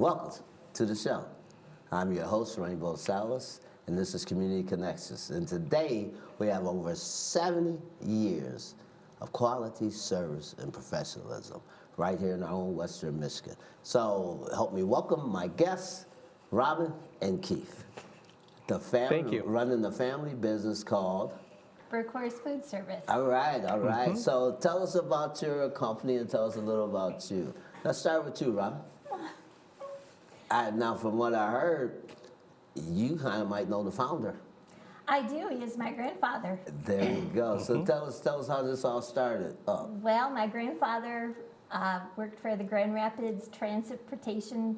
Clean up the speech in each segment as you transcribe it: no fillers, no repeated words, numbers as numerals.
Welcome to the show. I'm your host, Rainbow Salas, and this is Community Connections. And today we have over 70 years of quality service and professionalism right here in our own Western Michigan. So help me welcome my guests, Robin and Keith. The family, Thank you. Running the family business called Berghorst Food Service. All right. So tell us about your company and tell us a little about you. Let's start with you, Robin. Now, from what I heard, you kind of might know the founder. I do. He is my grandfather. There you go. So tell us how this all started. Well, my grandfather worked for the Grand Rapids Transportation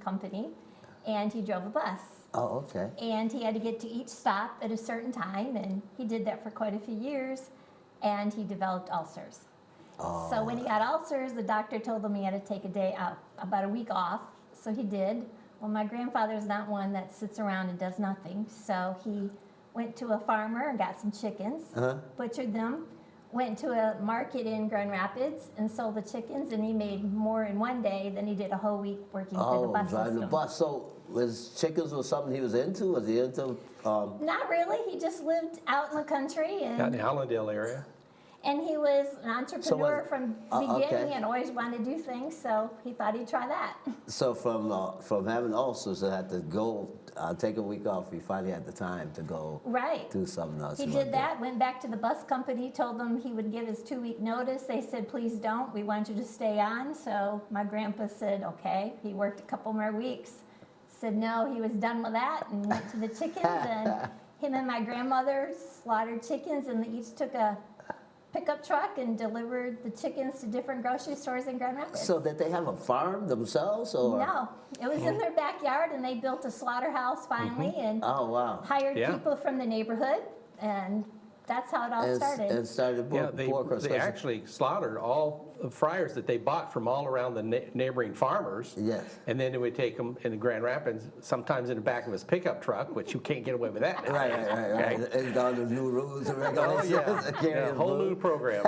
Company, and he drove a bus. Oh, okay. And he had to get to each stop at a certain time, and he did that for quite a few years, and he developed ulcers. So when he got ulcers, the doctor told him he had to take a day out, about a week off. So he did. Well, my grandfather's not one that sits around and does nothing. So he went to a farmer and got some chickens, butchered them, went to a market in Grand Rapids and sold the chickens, and he made more in one day than he did a whole week working for the bus driving system. the bus. So chickens was something he was into? Was he into? Not really. He just lived out in the country, Out in and the Allendale area. he was an entrepreneur from the beginning okay. and always wanted to do things. So he thought he'd try that. So from having ulcers, I had to go take a week off. He finally had the time to go Right. do something else. He did that, went back to the bus company, told them he would give his 2-week notice. They said, please don't, we want you to stay on. So my grandpa said, okay. He worked a couple more weeks, said no, he was done with that, and went to the chickens. And him and my grandmother slaughtered chickens, and they each took a pickup truck and delivered the chickens to different grocery stores in Grand Rapids. So did they have a farm themselves, or? No, it was in their backyard, and they built a slaughterhouse finally, and Oh, wow. hired Yeah. people from the neighborhood, and that's how it all started. And started They actually slaughtered all the fryers that they bought from all around the neighboring farmers. Yes. And then they would take them in the Grand Rapids, sometimes in the back of his pickup truck, which you can't get away with that. Right. Okay? And all the new rules and Oh, regulations. yeah. carrying Whole food. new program.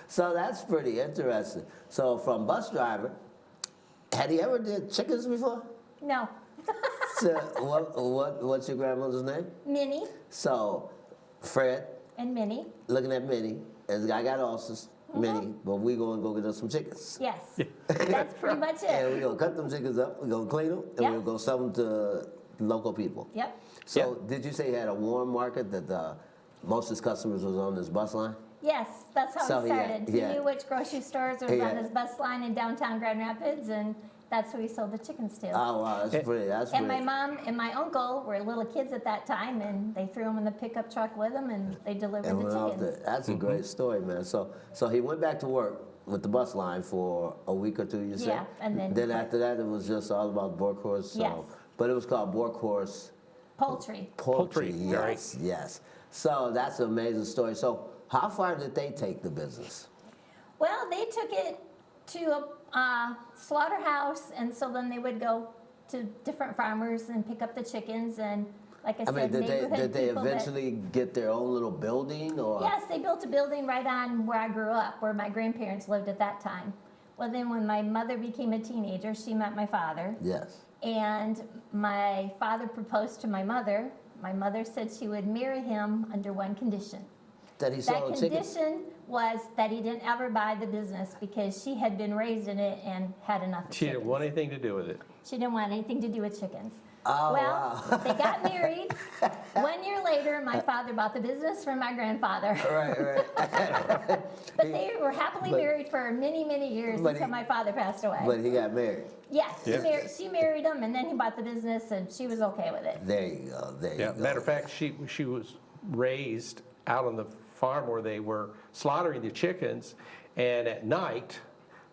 So that's pretty interesting. So from bus driver, had he ever did chickens before? No, So what's your grandmother's name? Minnie So Fred, and Minnie, looking at Minnie, as I got ulcers, Minnie, but we gonna go get us some chickens. yes, that's pretty much And it. we gonna cut them chickens up, we gonna clean them, and Yep. we'll go sell them to local people. Yep, So did you say you had a warm market that most of his customers was on this bus line? yes, that's how So it he had- started. he He had- knew which grocery stores was he on had- his bus line in downtown Grand Rapids, and that's who he sold the chickens to. Oh wow, that's pretty. That's And pretty. my mom and my uncle were little kids at that time, and they threw them in the pickup truck with them, and they delivered And the went off chickens. there. That's a great story, man. So he went back to work with the bus line for a week or two. You said. Yeah, and then- after that, it was just all about Berghorst. Yes. But it was called Berghorst Poultry. Poultry. Poultry, Yes. So that's an amazing story. So how far did they take the business? Well, they took it to a slaughterhouse, and so then they would go to different farmers and pick up the chickens, and like I I said, mean, neighborhood did they people eventually get their own little building, or? Yes, they built a building right on where I grew up, where my grandparents lived at that time. Well, then when my mother became a teenager, she met my father, Yes. and my father proposed to my mother. My mother said she would marry him under one condition. That he That sold chickens. condition was that he didn't ever buy the business because she had been raised in it and had enough of She chickens. didn't want anything to do with it. She didn't want anything to do with chickens. Oh, Well, wow. they got married. 1 year later, my father bought the business from my grandfather. Right. But they were happily married for many, many years But until he- my father passed away. But he got married. Yes, Yeah. she married him, and then he bought the business, and she was okay with it. There you go. There Yeah. you go. Matter of fact, she was raised out on the farm where they were slaughtering the chickens, and at night,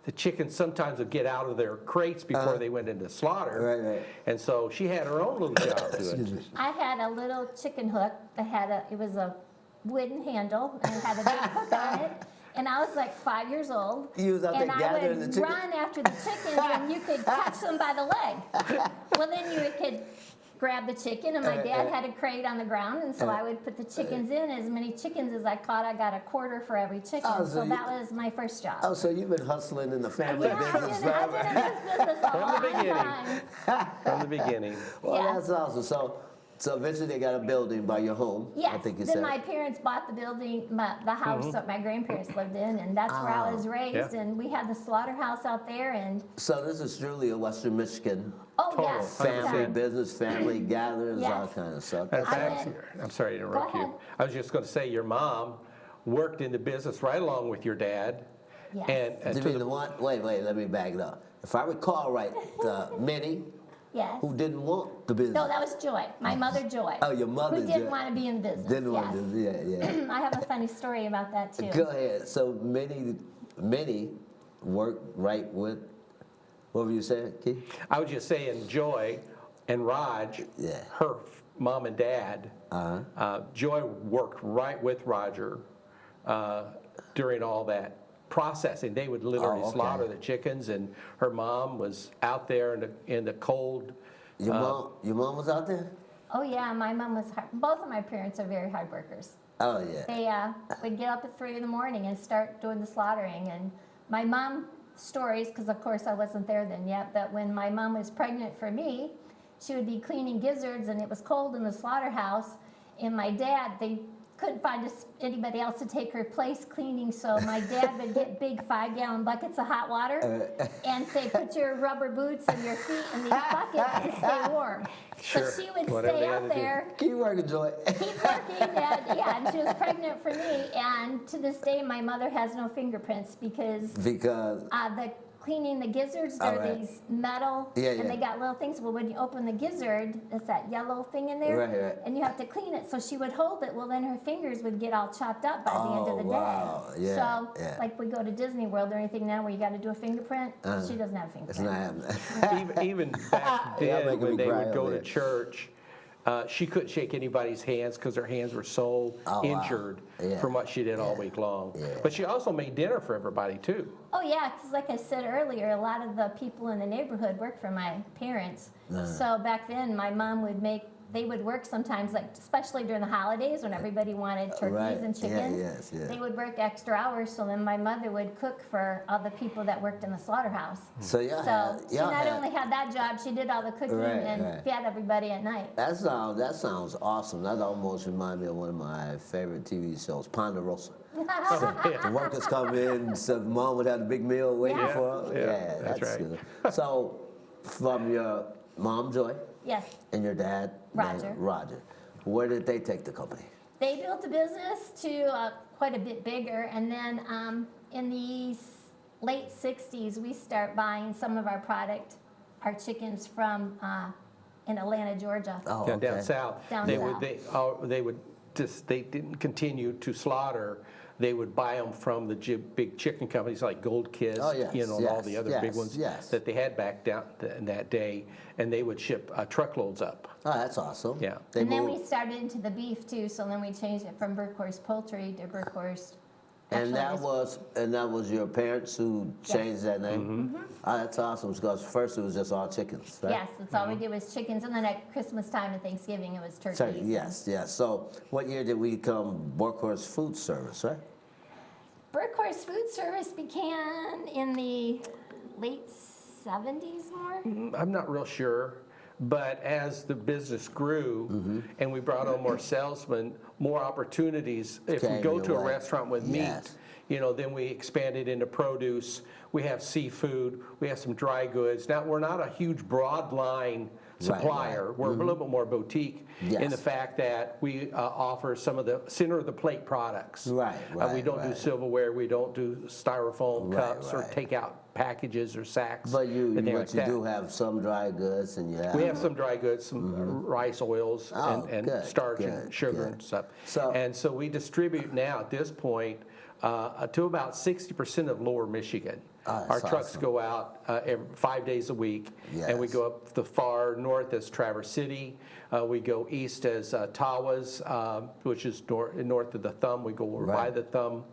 the chickens sometimes would get out of their crates before they went into slaughter. Right. And so she had her own little job to it. I had a little chicken hook that it was a wooden handle, and it had a big hook on it. And I was like 5 years old. You was out there and I gathering would the chickens? run after the chickens, and you could catch them by the leg. Well, then you could grab the chicken, and my dad had a crate on the ground, and so I would put the chickens in. As many chickens as I caught, I got a quarter for every chicken. Oh, so so that was my first job. Oh, so you've been hustling in the family yeah, business I've forever. been in this business a From the long beginning. time. From the beginning. Well, Yes. that's awesome. So eventually they got a building by your home. I Yes, think you then said. my parents bought the building, the house that my grandparents lived in, and that's where I was raised. Yeah. And we had the slaughterhouse out there, and So this is truly a Western Michigan oh Total. yes, family 100%. business, family gatherings, all Yes. kind of stuff. Matter of I fact, went- I'm sorry to interrupt Go you. ahead. I was just going to say your mom worked in the business right along with your dad. Yes. And You to mean the one? Wait, let me back it up. If I recall right, Minnie, yes. who didn't want the business. No, that was Joy, my mother Joy. Oh, your mother who didn't Joy. want to be in business. Didn't yes. want to. Yeah. I have a funny story about that too. Go ahead. So Minnie worked right with. What were you saying, Keith? I was just saying, Joy and Raj, Yeah. her mom and dad, Joy worked right with Roger during all that processing. They would literally Oh, okay. slaughter the chickens, and her mom was out there in the cold. Your mom was out there. Oh yeah, my mom was hard. Both of my parents are very hard workers. Oh yeah. They would get up at 3 in the morning and start doing the slaughtering. And my mom stories, because of course I wasn't there then yet, but when my mom was pregnant for me, she would be cleaning gizzards, and it was cold in the slaughterhouse. And my dad, they couldn't find anybody else to take her place cleaning, so my dad would get big 5-gallon buckets of hot water and say, put your rubber boots and your feet in these buckets to stay warm. Sure, So she would whatever stay they had out to do. there, Keep working, Joy. keep working, and she was pregnant for me, and to this day my mother has no fingerprints because Because the cleaning the gizzards, they're right. these metal, Yeah, and yeah. they got little things. Well, when you open the gizzard, it's that yellow thing in there, Right. and you have to clean it. So she would hold it. Well, then her fingers would get all chopped up by the end of the day. wow. Yeah, So, yeah. like we go to Disney World or anything now where you got to do a fingerprint, she doesn't have a It's fingerprint. not happening. Even back Yeah, then, making when me they cry would go over to it. church, she couldn't shake anybody's hands because her hands were so Oh, wow. injured Yeah. from what she did all week long. Yeah. But she also made dinner for everybody too. Oh yeah, because like I said earlier, a lot of the people in the neighborhood worked for my parents. So back then, my mom would they would work sometimes, like especially during the holidays when everybody wanted turkeys Right. and Yeah, chickens. yes, yeah. They would work extra hours, so then my mother would cook for all the people that worked in the slaughterhouse. So y'all So had, she y'all not had, only had that job, she did all the cooking Right, and right. fed everybody at night. that sounds awesome. That almost reminds me of one of my favorite TV shows, Ponderosa. The workers come in, so mom would have a big meal waiting Yes. for her. Yeah, that's right. good. So, from your mom, Joy, Yes, and your dad, Roger. Roger, where did they take the company? they built the business to quite a bit bigger, and then in the late 60s, we start buying some of our chickens from in Atlanta, Georgia. Oh, Yeah, okay. down south. Down they south. Would they would just they didn't continue to slaughter. They would buy them from the big chicken companies like Gold Kiss, Oh, yes, and all the other big yes, ones yes. that they had back down in that day, and they would ship truckloads up. Oh, that's awesome. Yeah. They And then moved, we started into the beef too, so then we changed it from Berghorst Poultry to Berghorst. and that Actually, was your parents who changed that name. Oh, that's awesome because first it was just all chickens, right? Yes, that's all we did was chickens, and then at Christmas time and Thanksgiving it was turkeys. Turkey, yes. So, what year did we become Berghorst Food Service, right? Berghorst Food Service began in the late 70s more. I'm not real sure, but as the business grew and we brought on more salesmen, more opportunities. If we Came go your to a way. restaurant with Yes. meat, then we expanded into produce. We have seafood. We have some dry goods. Now we're not a huge broad line supplier. right. We're a little bit more boutique in Yes. the fact that we offer some of the center of the plate products. Right, We don't do right. silverware. We don't do styrofoam Right, cups or right. takeout packages or sacks. But you and things like that. do have some dry goods, and you have. We have some dry goods, some rice oils Oh, and good, starch good, and sugar good. and stuff. So- And so we distribute now at this point to about 60% of Lower Michigan. Oh, that's Our trucks awesome. go out 5 days a week, and we Yes. go up the far north as Traverse City. We go east as Tawas, which is north of the Thumb. We go over by Right. the Thumb,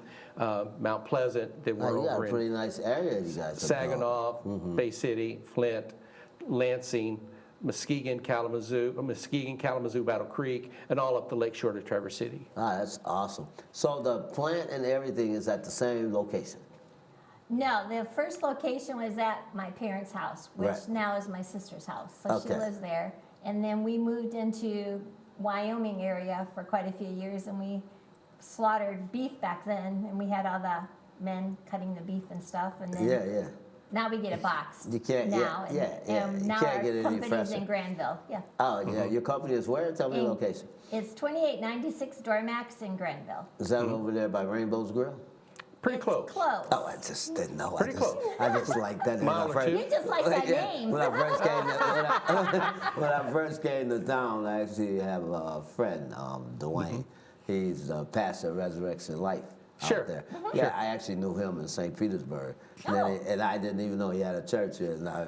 Mount Pleasant. Then Oh, we're you got over a in pretty nice area, you guys. have built. Saginaw, Bay City, Flint, Lansing, Muskegon, Kalamazoo, Battle Creek, and all up the lakeshore to Traverse City. Ah, that's awesome. So the plant and everything is at the same location? No, the first location was at my parents' house, which Right. now is my sister's house. So she Okay. lives there. And then we moved into Wyoming area for quite a few years, and we slaughtered beef back then, and we had all the men cutting the beef and stuff. And then Yeah, yeah. now we get it boxed. You can't- yeah, now. yeah, yeah. You Now can't our get it any company's fresher. in Granville. Yeah. Oh, yeah. Your company is where? Tell me the In- location. It's 2896 Dormax in Granville. Is that over there by Rainbow's Grill? Pretty It's close. Close. Oh, I just didn't know. Pretty close. I just like that. Mile or two. You just like that name. When I first came when I first came to town, I actually have a friend, Dwayne. He's the pastor of Resurrection Life Sure. out there. Yeah, I actually knew him in St. Petersburg. And, Oh. and I didn't even know he had a church here. And I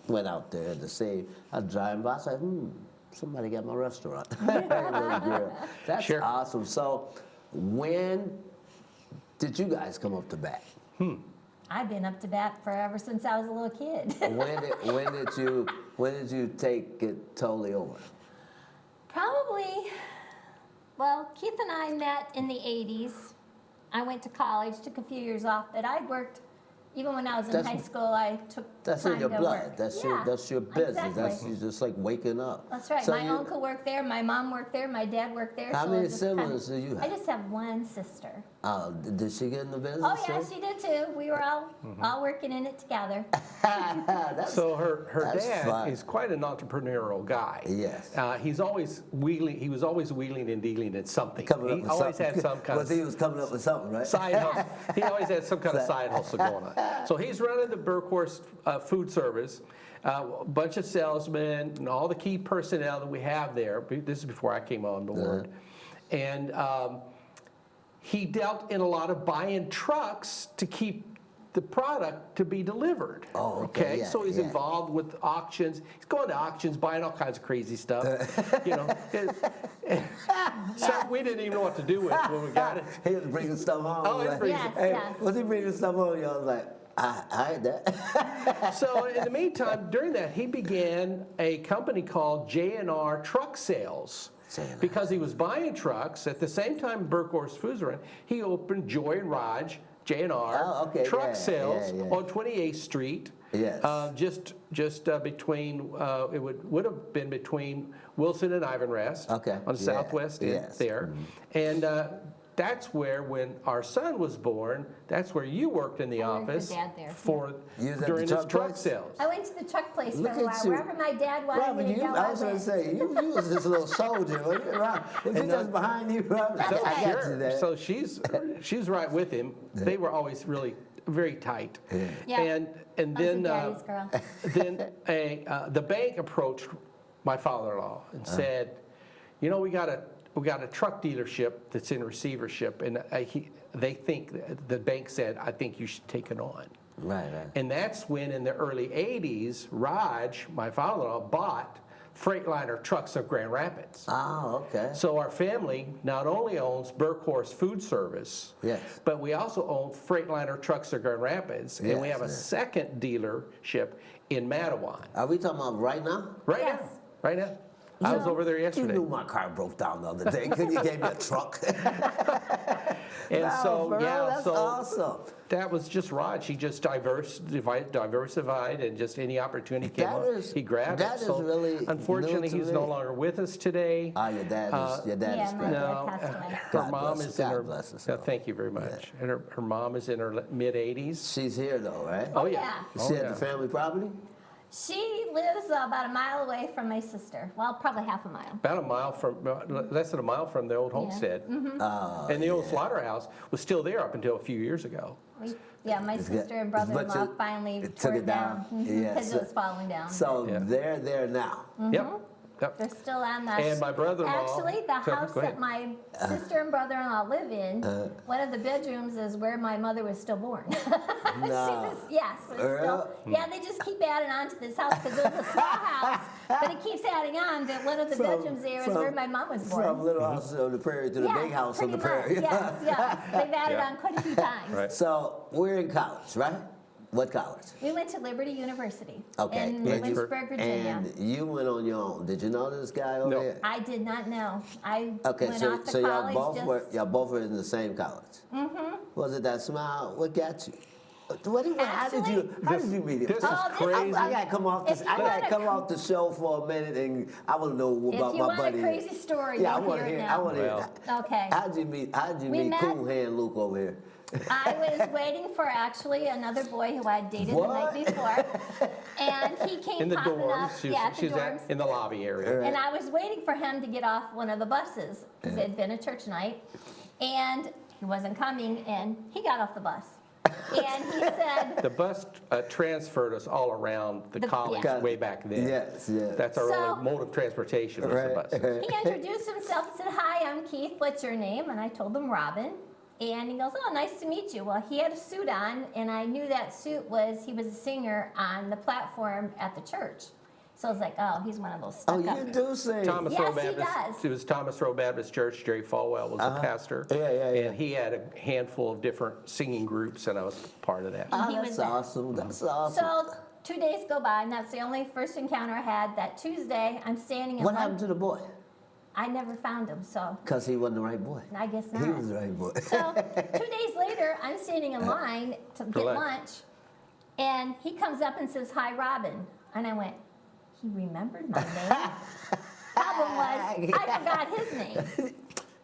went out there to see. I was driving by, I said, somebody got my restaurant. Little grill. That's Sure. awesome. So when did you guys come up to bat? I've been up to bat ever since I was a little kid. When did you take it totally over? Probably, well, Keith and I met in the 80s. I went to college, took a few years off, but I worked, even when I was in That's- high school, I took That's time in your to blood. work. That's Yeah, your business. exactly. That's just like waking up. That's right. So My you- uncle worked there, my mom worked there, my dad worked there. How so many it just kinda- siblings do you I have? just have one sister. Did she get in the business? Oh yeah, too? she did too. We were all working in it together. That's- So her That's dad fun. is quite an entrepreneurial guy. Yes. He was always wheeling and dealing in something. coming up He with always something. had some kind Well, he was coming up with something, right? side hustle. He always had some kind of side hustle going on. So he's running the Berghorst Food Service, a bunch of salesmen and all the key personnel that we have there. This is before I came on board. And he dealt in a lot of buying trucks to keep the product to be delivered. Oh, okay, yeah, So he's yeah. involved with auctions. He's going to auctions, buying all kinds of crazy stuff. Stuff we didn't even know what to do with when we got it. He was bringing stuff home. Oh, he's like, bringing- Yes, hey, yes. was he bringing stuff home? Y'all was like, I heard that. So in the meantime, during that, he began a company called J&R Truck Sales. J&R. Because he was buying trucks. At the same time Berghorst Food Service, he opened Joy and Raj, J&R, Oh, okay, Truck yeah, Sales yeah. on 28th Street. Yes. Just between, it would have been between Wilson and Ivanrest. Okay, On the yeah, southwest end yes. there. And that's where, when our son was born, that's where you worked in the I worked with office Dad there, for You was at the during his truck truck place? sales. I went to the truck place for Look a at while. you. Wherever my dad wanted Robin, me to go, I was I going to went. say, you was this little soldier. Was you just behind you, Robin? That's I got right. you there. So she's right with him. They were always really very tight. Yeah. And I was a then daddy's girl. then the bank approached my father-in-law and said, we got a truck dealership that's in receivership, and they think the bank said, I think you should take it on. Right. And that's when, in the early 80s, Raj, my father-in-law, bought Freightliner Trucks of Grand Rapids. Oh, okay. So our family not only owns Berghorst Food Service, Yes. but we also own Freightliner Trucks of Grand Rapids, and we Yes, have a yes. second dealership in Matawan. Are we talking about right now? Right Yes. now, right now. I was over there You yesterday. knew my car broke down the other day. Could you gave me a truck? And Wow, so, for real? yeah, That's so awesome. that was just Raj. He just diversified, and just any opportunity came That up, is- he grabbed that it. is So really unfortunately, new to he's me. no longer with us today. Your dad is Yeah, great. my dad No, passed away. her God mom bless is her. in God her. bless her. No, thank you very much. And her mom is in her mid-80s. She's here though, right? Oh yeah. yeah. Is she Oh, at yeah. the family property? She lives about a mile away from my sister. Well, probably half a mile. About a mile from, less than a mile from the old homestead. And the old slaughterhouse was still there up until a few years ago. Yeah, my sister and brother-in-law you- finally it tore took it it down down. Yeah, because so- it was falling down. So Yeah. they're there now. Yep. Yep. They're still on the. And my brother-in-law- Actually, the Sorry, house go ahead. that my sister and brother-in-law live in, one of the bedrooms is where my mother was still born. She No. was, yes, it's still, yeah. They just keep adding on to this house because it was a small house, but it keeps adding on that one of the bedrooms there is where my mom was born. From Little House on the Prairie to the Yes, Big House on the pretty much, Prairie. Yes, yes. They've added Yeah. on quite a few times. Right. So we're in college, right? What college? We went to Liberty University Okay. in Lynchburg. Lynchburg, Virginia. And you went on your own. Did you know this guy over No. here? I did not know. I Okay, went so, off to so college y'all both were in the same college. Mm-hmm. Was it that smile? What got you? How did you meet him? This is Oh, this is- crazy. I gotta come off this. If you I gotta wanna come off the show for a minute, and I want to know If about you my want buddy. a crazy story, Yeah, I you'll want to hear it hear. now. I want to hear. Okay. How'd you meet? We met- Cool Hand Luke over here? I was waiting for actually another boy who I had dated the What? night before, and he came In the popping up. dorms. She Yeah, was, at the she was dorms. in the lobby area. And I was waiting for him to get off one of the buses because it had been a church night, and he wasn't coming, and he got off the bus, and he said, The bus transferred us all around the college yeah. way back then. Yes, yes. That's our So- only mode of transportation was the bus. he introduced himself and said, "Hi, I'm Keith. What's your name?" And I told him Robin. And he goes, "Oh, nice to meet you." Well, he had a suit on, and I knew that suit he was a singer on the platform at the church. So I was like, oh, he's one of those Oh, stuck you up. do sing. Thomas Yes, Rowe he Baptist. does. It was Thomas Rowe Baptist Church. Jerry Falwell was the pastor. Yeah, yeah, yeah. And he had a handful of different singing groups, and I was part of that. Oh, He that's was there. awesome. That's awesome. So 2 days go by, and that's the only first encounter I had. That Tuesday, I'm standing in What line. happened to the boy? I never found him, so Because he wasn't the right boy. I guess He not. was the right boy. So 2 days later, I'm standing in line to get lunch. lunch, and he comes up and says, "Hi, Robin." And I went, he remembered my name. Problem was, I forgot his name.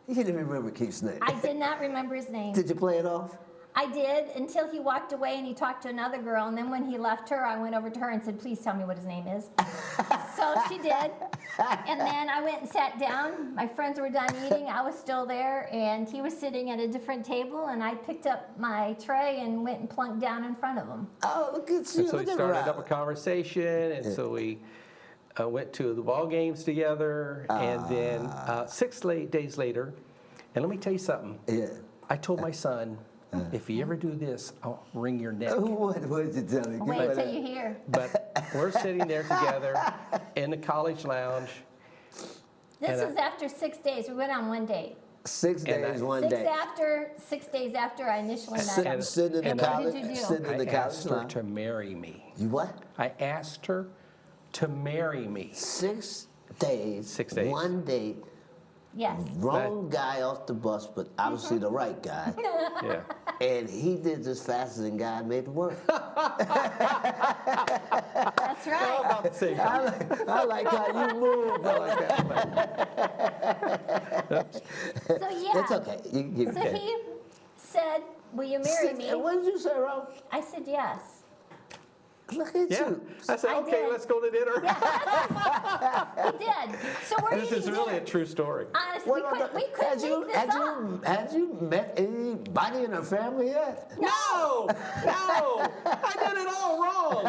You didn't remember Keith's name. I did not remember his name. Did you play it off? I did until he walked away and he talked to another girl, and then when he left her, I went over to her and said, "Please tell me what his name is." So she did, and then I went and sat down. My friends were done eating. I was still there, and he was sitting at a different table, and I picked up my tray and went and plunked down in front of him. Oh, look at you. And so Look we at started up a Robin. conversation, and so we went to the ball games together, and then 6 days later, and let me tell you something. Yeah. I told my son, if you ever do this, I'll wring your neck. What did you tell me? Give me Wait till that. you hear. But we're sitting there together in the college lounge. This And I- was after 6 days. We went on one date. 6 And days, I- one Six day. 6 days after I initially met him. Sitting in the and what college. did you do? Sitting in the I college asked her lounge. to marry me. You what? I asked her to marry me. 6 days. 6 days. One day. Yes. Wrong guy off the bus, but obviously the right guy. Yeah. And he did this faster than God made the world. That's right. About the same time. I like how you move. I like that. So yeah. It's okay. You can keep So it. he said, "Will you marry me?" What did you say, Rob? I said yes. Look at Yeah. you. I said, I okay, did. let's go to dinner. He did. So where This did is he really a do? true story. Honestly, What about we the- couldn't make this up. had you met anybody in her family yet? No, I did it all wrong.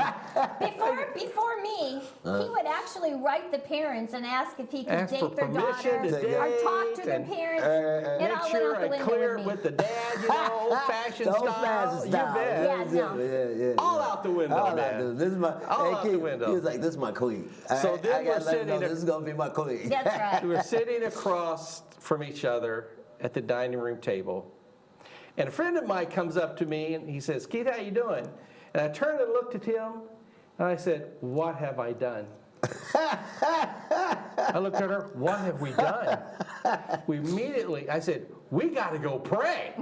Before me, he would actually write the parents and ask if he could Ask for date their permission daughter to or talk date to their and parents. It Make all went sure out the I window clear with it me. with the dad, old-fashioned The style. old-fashioned You style. bet. Yeah, no. Yeah. All out the window, All out man. This is my. All hey, out the Keith, window. He was like, "This is my queen." So then I gotta we're let him know sitting this is gonna be my queen. That's right. We were sitting across from each other at the dining room table, and a friend of mine comes up to me and he says, "Keith, how you doing?" And I turned and looked at him, and I said, "What have I done?" I looked at her, "What have we done?" I said, "We got to go pray."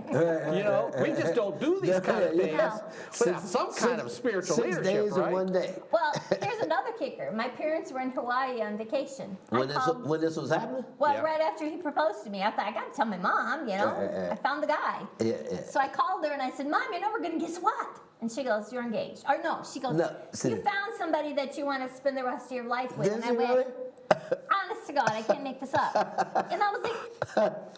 We just don't do these kind of things No. without some kind of spiritual 6 leadership, days right? in one day. Well, here's another kicker. My parents were in Hawaii on vacation. When this was happening? Well, Yeah. right after he proposed to me, I thought, I got to tell my mom, I found the guy. Yeah. So I called her and I said, "Mom, we're going to guess what?" And she goes, "You're engaged." Or no, she goes, No, see- "You found somebody that you want to spend the rest of your life with." Did And she I went, really? "Honest to God, I can't make this up." And I was like,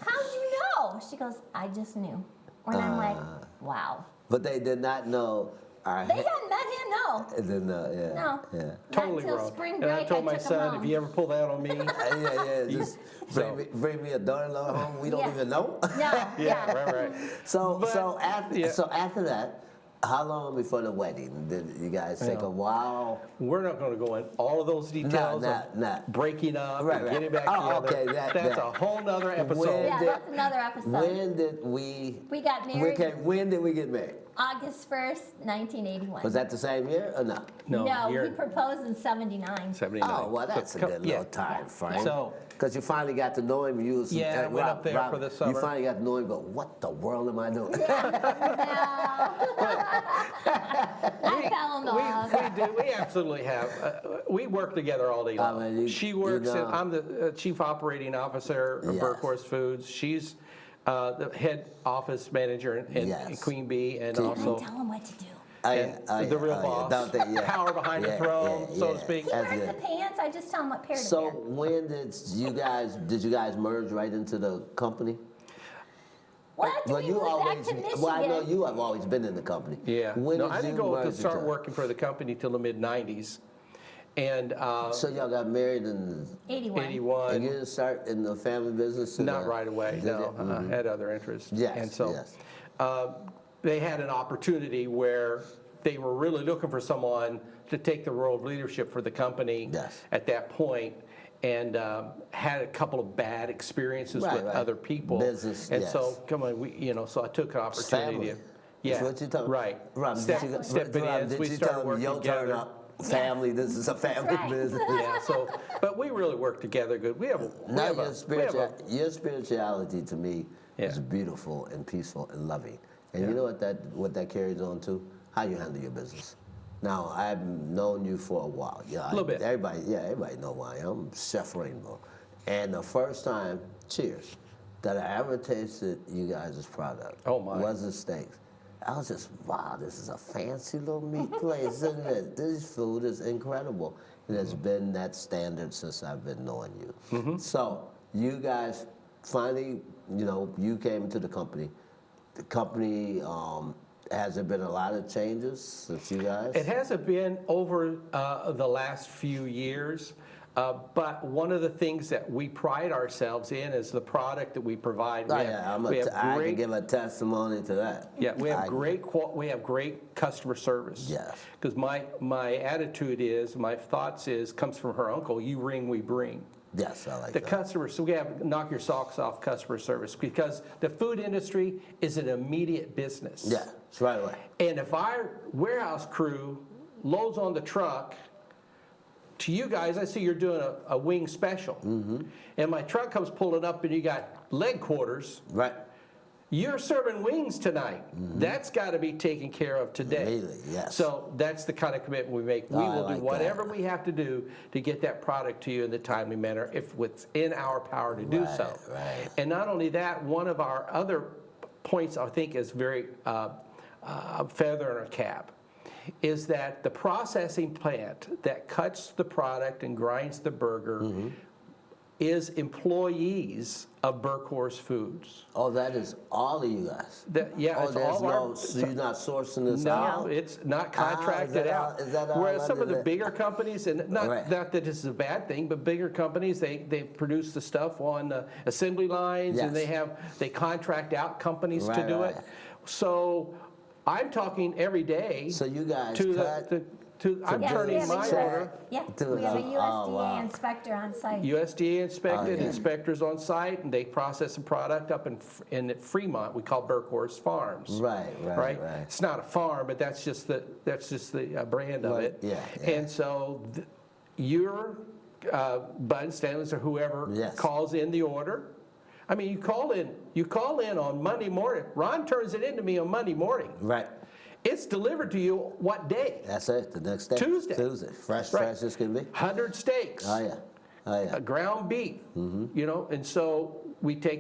"How'd you know?" She goes, "I just knew." And I'm like, wow. But they did not know. Our They hadn't met him, no. Didn't know. Yeah. No. Yeah. Totally Not until wrong. spring And I break, told my took him son, home. if you ever pull that on me, Yeah. Just So- bring me a daughter-in-law home. We don't Yeah. even know. No, yeah, right. So But- after yeah. so after that, How long before the wedding? Did you guys take a while? We're not going to go in all of those details No. of breaking up Right, and right. getting back Oh, together. okay, That's that. a whole nother episode. When Yeah, did- that's another episode. When did we? We got married When did we get married? August 1st, 1981. Was that the same year or no? No, he you're proposed in 79. 79. Oh, well, that's a So, good yeah. little time frame. So- because you finally got to know him. You was, Yeah, I went up there for the summer. You finally got to know him, but what the world am I doing? I fell in love. We do. We absolutely have. We work together all day long. mean, She works. know. I'm the chief operating officer of Yes. Berghorst Foods. She's the head office manager in Yes. Queen Bee, and Queen I also tell him what to do. the real boss. Don't they? Yeah. Power behind the throne, so to speak. He That's wears good. the pants. I just tell him what pair to So wear. when did you guys merge right into the company? Well, after we you moved always, back to Michigan. well, I know you have always been in the company. Yeah. When No, did I didn't you go to merge start into- working for the company till the mid '90s, and So y'all got married in 81. and you '81. didn't start in the family business? in Not the- right away. did No, you? I had other interests. Yes, And so yes. they had an opportunity where they were really looking for someone to take the role of leadership for the company Yes. at that point, and had a couple of bad experiences Right, with right. other people. Business, and yes. so come on, so I took an opportunity. Family. To, That's yeah, what you told right. Rob, Stepping in as did we you started tell them working your turn together. up? Family, this is a family right. business. Yeah, so but we really work together good. We have Now a your spirituality to me is Yeah. beautiful and peaceful and loving. And you know what that carries on to? How you handle your business. Now I've known you for a while. Yeah, Little bit. Everybody know who I am. I'm Chef Rainbow. And the first time, cheers, that I ever tasted you guys' product Oh, my. was the steaks. I was just, wow, this is a fancy little meat place, isn't it? This food is incredible. It has been that standard since I've been knowing you. So you guys finally, you came into the company. The company, has there been a lot of changes since you guys? It hasn't been over the last few years, but one of the things that we pride ourselves in is the product that we provide. Oh, We yeah, have- we have I can great- give a testimony to that. Yeah, we have I- we have great customer service. Yes. Because my attitude is, my thoughts comes from her uncle. You ring, we bring. Yes, I like The that. customer, so we have knock your socks off customer service, because the food industry is an immediate business. Yeah, it's right away. And if our warehouse crew loads on the truck to you guys, I see you're doing a wing special, and my truck comes pulling up and you got leg quarters, Right. you're serving wings tonight. That's got to be taken care of today. Really, yes. So that's the kind of commitment we make. We Oh, I will do like whatever that. we have to do to get that product to you in the timely manner, if it's in our power to do so. right. And not only that, one of our other points I think is very a feather in our cap, is that the processing plant that cuts the product and grinds the burger is employees of Berghorst Foods. Oh, that is all of you guys? Yeah, Oh, it's there's all our. so you're not sourcing this No, out? it's not Is contracted that out. all- is that all Whereas some of under the the- bigger companies, and not Right. that this is a bad thing, but bigger companies, they produce the stuff on assembly lines, and Yes. they contract out companies to Right, do right. it. So I'm talking every day So you guys to cut I'm Yes, turning we have a my US order. Yeah, to we have a the- USDA oh, wow. inspector on site. USDA inspected, yeah. inspectors on site, and they process the product up in Fremont. We call Berghorst Farms. Right. It's not a farm, but that's just the brand of Right, it. yeah. And so your Bud Stanley's or whoever Yes. calls in the order. I mean, you call in on Monday morning. Ron turns it into me on Monday morning. Right. It's delivered to you what day? That's it. The next day. Tuesday. Fresh Right. as can be. 100 steaks. Oh yeah. Oh yeah. Ground beef, and so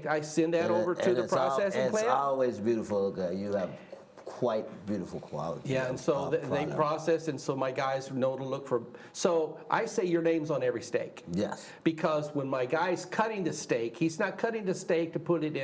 I send that over to And the it's al- processing It's plant. always beautiful. You have quite beautiful quality. Yeah, and so they product. process, and so my guys know to look for. So I say your name's on every steak. Yes. Because when my guy's cutting the steak, he's not cutting the steak to put it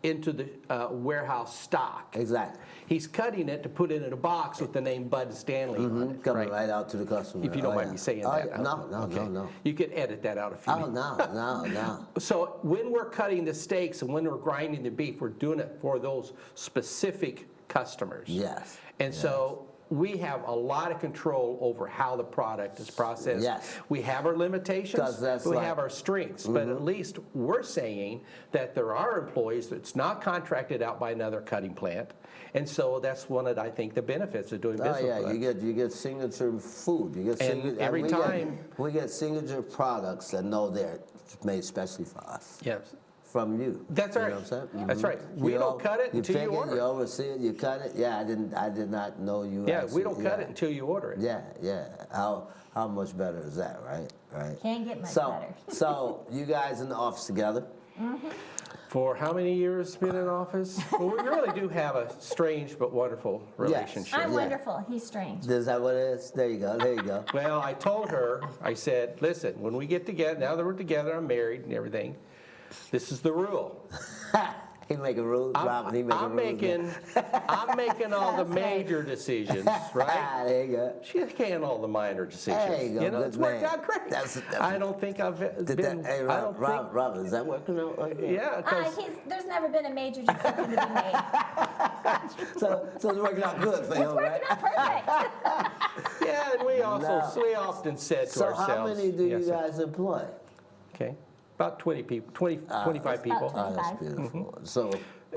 into the warehouse stock. Exactly. He's cutting it to put it in a box with the name Bud Stanley on it. Coming right out to the customer. If you don't Oh, mind yeah. me saying Oh, that. yeah. No. You could edit that out if you Oh need. no. So when we're cutting the steaks and when we're grinding the beef, we're doing it for those specific customers. Yes. And so we have a lot of control over how the product is processed. Yes. We have our limitations, 'Cause that's but we like- have our strengths. But at least we're saying that there are employees that's not contracted out by another cutting plant. And so that's one of, I think, the benefits of doing business Oh yeah, with us. you get signature food. You get And signature, every we time- we get signature products that know they're made specially for us. Yes. From you. That's You right. know what I'm saying? That's right. We don't cut it until pick you order You it. oversee it. You cut it. Yeah, I did not know you. Yeah, actually, we don't cut it until you order it. Yeah. How much better is that, right? Can't get much so, better. So you guys in the office together? For how many years been in office? Well, we really do have a strange but wonderful relationship. I'm Yeah. wonderful. He's strange. Is that what it is? There you go. Well, I told her, I said, listen, when we get together, now that we're together, I'm married and everything, this is the rule. He making rules, Robin. He making I'm rules. I'm making all the major decisions, right? There you go. She can all the minor decisions. There you go, good It's worked man. out great. That's- I don't think I've Did been. that, hey, I don't think. Robin, is that working out right now? Yeah, 'cause- There's never been a major decision to be made. So it's working out good for It's him, right? working out perfect. yeah, and we also No. we often said to So ourselves. how many do yes, you sir. guys employ? Okay, about 20 people, 25 people. about Oh, that's 25. beautiful. So,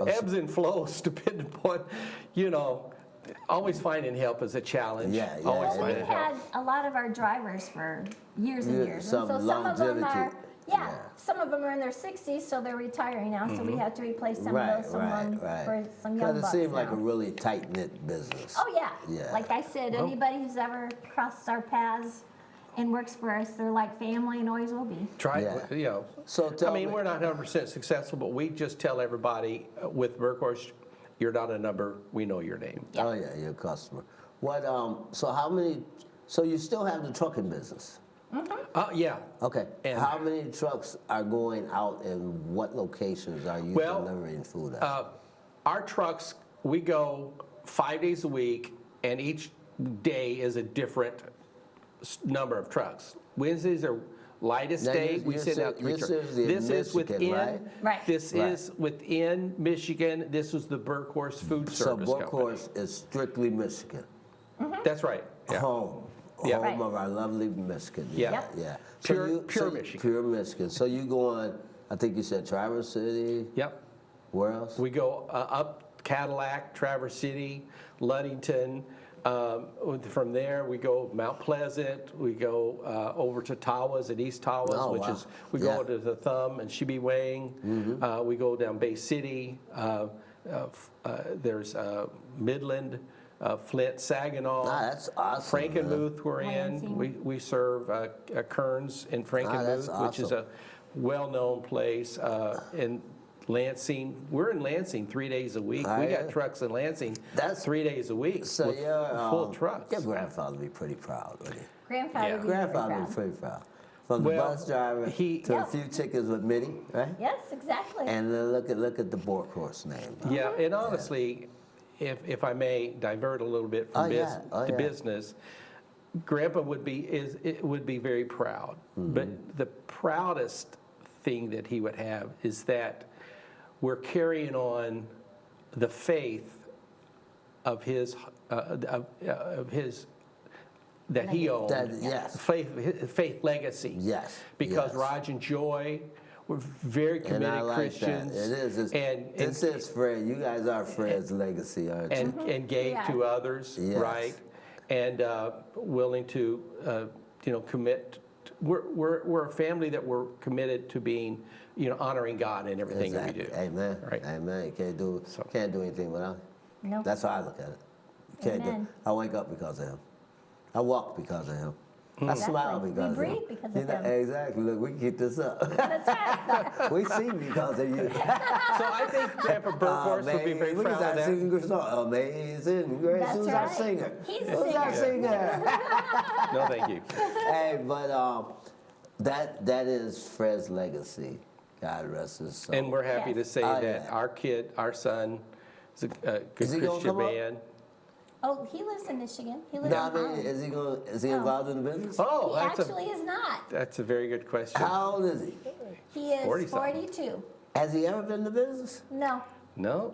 Ebbs and flows depend upon, always finding help is a challenge. Yeah, yeah, Always yeah. Well, we've finding help. had a lot of our drivers for years and Yeah, years. some And so some of them longevity. are, Yeah. some of them are in their 60s, so they're retiring now. So we have to replace some right, of those someone right. for some young Because it bucks seems like now. a really tight-knit business. Oh, yeah. Yeah. Like I said, anybody who's ever crossed our paths and works for us, they're like family and always will be. Try, So tell me. we're not 100% successful, but we just tell everybody with Berghorst, you're not a number, we know your name. Yeah. Oh yeah, you're a customer. What? So how many? So you still have the trucking business? Yeah. Okay. And- How many trucks are going out, and what locations are you Well, delivering food at? Our trucks, we go 5 days a week, and each day is a different number of trucks. Wednesdays are lightest Now, day. you're We send out 3 trucks. seriously in This is Michigan, within. right? Right. This Right. is within Michigan. This was the Berghorst Food So Service company. Berghorst is strictly Michigan. That's right. Yeah. Home. Yeah. Home Right. of our lovely Michigan. Yeah. Yep. Yeah. Pure Michigan. Pure Michigan. So you go on, I think you said Traverse City. Yep. Where else? We go up Cadillac, Traverse City, Ludington. From there, we go Mount Pleasant. We go over to Tawas at East Tawas, Oh, which wow. is we Yeah. go to the Thumb and Shibby-Wang. We go down Bay City. There's Midland, Flint, Saginaw. Ah, that's awesome. man. Frankenmuth we're in. Lansing. We serve Kearns in Frankenmuth, that's which is awesome. a well-known place. In Lansing, we're in Lansing 3 days a week. Ah, We yeah. got trucks in Lansing That's- 3 days a week So with your full trucks. Your grandfather would be pretty proud, wouldn't he? Grandfather Yeah. would be very Grandfather would proud. be pretty proud. From the Well, bus driver he- to a Yeah. few chickens with Mitty, right? Yes, exactly. And then look at the Berghorst name. Yeah, and honestly, if I may divert a little bit from Oh, yeah. Oh, to yeah. business, Grandpa would be very proud. Mm-hmm. But the proudest thing that he would have is that we're carrying on the faith of his that he owned. Yes. Faith legacy. Yes, Because yes. Raj and Joy were very And committed I like Christians. that. It is. This is Fred. You guys are Fred's legacy, aren't you? and gave Yeah. to others, Yes. right? And willing to, commit. We're a family that we're committed to being, honoring God in everything that we do. Amen. Right. Amen. You can't do anything without him. No. That's how I look at it. You can't do. Amen. I wake up because of him. I walk because of him. I smile Exactly. We because of him. breathe because of him. Exactly. Look, we can keep this up. That's right. We sing because of you. So I think Grandpa Berghorst would be very We proud of start that. singing good song. Amazing Grace. That's Who's our right. singer? He's a Who's our singer? No, thank you. Hey, but that is Fred's legacy. God rest his soul. And we're happy to Yes. say Oh, that yeah. our son is a good Is he gonna Christian come up? man. Oh, he lives in Michigan. He lives No, I in mean, Holland. is he No. involved in the business? Oh, He actually is not. that's a very good question. How old is he? He is 40-something. 42. Has he ever been in the business? No. No,